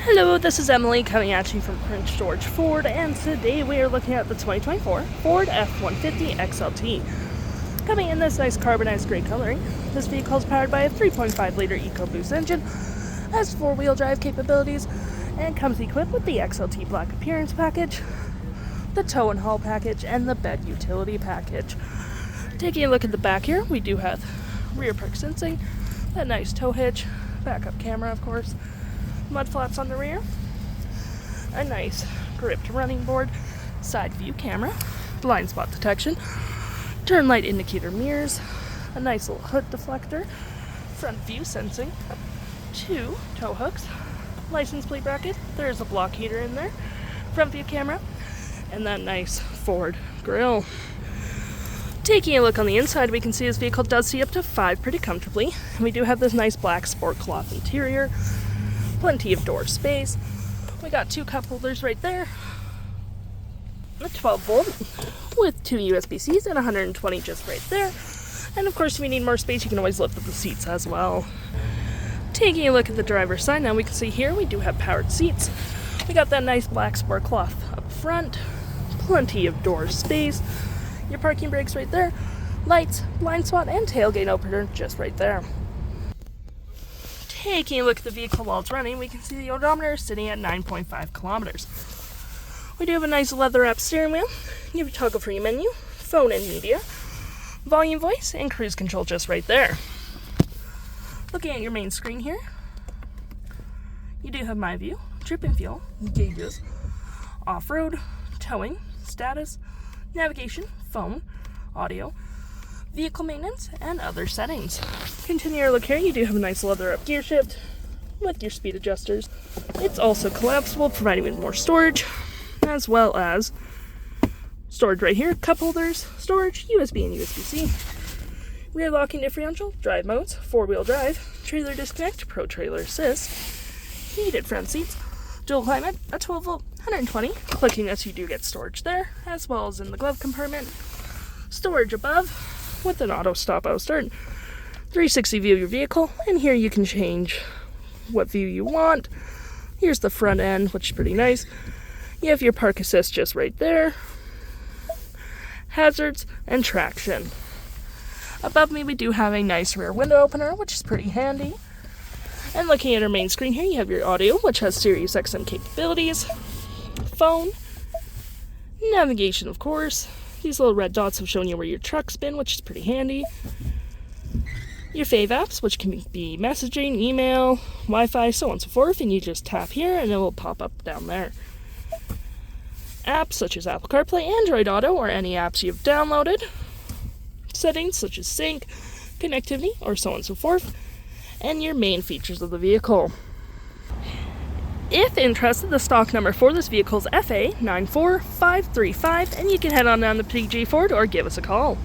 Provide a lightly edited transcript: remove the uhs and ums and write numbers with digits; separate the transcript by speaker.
Speaker 1: Hello, this is Emily coming at you from Prince George Ford, and today we are looking at the 2024 Ford F-150 XLT. Coming in this nice carbonized gray coloring, this vehicle is powered by a 3.5-liter EcoBoost engine, has 4-wheel drive capabilities, and comes equipped with the XLT Black Appearance Package, the Tow and Haul Package, and the Bed Utility Package. Taking a look at the back here, we do have rear park sensing, that nice tow hitch, backup camera of course, mud flaps on the rear, a nice gripped running board, side view camera, blind spot detection, turn light indicator mirrors, a nice little hood deflector, front view sensing, 2 tow hooks, license plate bracket, there's a block heater in there, front view camera, and that nice Ford grille. Taking a look on the inside, we can see this vehicle does seat up to 5 pretty comfortably, and we do have this nice black sport cloth interior, plenty of door space. We got 2 cup holders right there, a 12 volt with 2 USB-Cs and 120 just right there. And of course, if you need more space, you can always lift up the seats as well. Taking a look at the driver's side now, we can see here we do have powered seats. We got that nice black sport cloth up front, plenty of door space, your parking brakes right there, lights, blind spot, and tailgate opener just right there. Taking a look at the vehicle while it's running, we can see the odometer is sitting at 9.5 kilometers. We do have a nice leather-wrapped steering wheel. You have a toggle-free menu, phone and media, volume, voice, and cruise control just right there. Looking at your main screen here, you do have My View, trip and fuel, gauges, off-road, towing, status, navigation, phone, audio, vehicle maintenance, and other settings. Continue your look here, you do have a nice leather up gear shift with your speed adjusters. It's also collapsible, providing with more storage, as well as storage right here, cup holders, storage, USB and USB-C, rear locking differential, drive modes, 4-wheel drive, trailer disconnect, pro trailer assist, heated front seats, dual climate, a 12 volt, 120, clicking as you do get storage there, as well as in the glove compartment, storage above, with an auto stop auto start, 360 view of your vehicle, and here you can change what view you want. Here's the front end, which is pretty nice. You have your park assist just right there, hazards, and traction. Above me we do have a nice rear window opener, which is pretty handy. And looking at our main screen here, you have your audio, which has Sirius XM capabilities, phone, navigation of course. These little red dots have shown you where your truck's been, which is pretty handy. Your fave apps, which can be messaging, email, Wi-Fi, so on and so forth, and you just tap here and it will pop up down there. Apps such as Apple CarPlay, Android Auto, or any apps you've downloaded. Settings such as sync, connectivity, or so on and so forth. And your main features of the vehicle. If interested, the stock number for this vehicle is FA94535, and you can head on down to PG Ford or give us a call.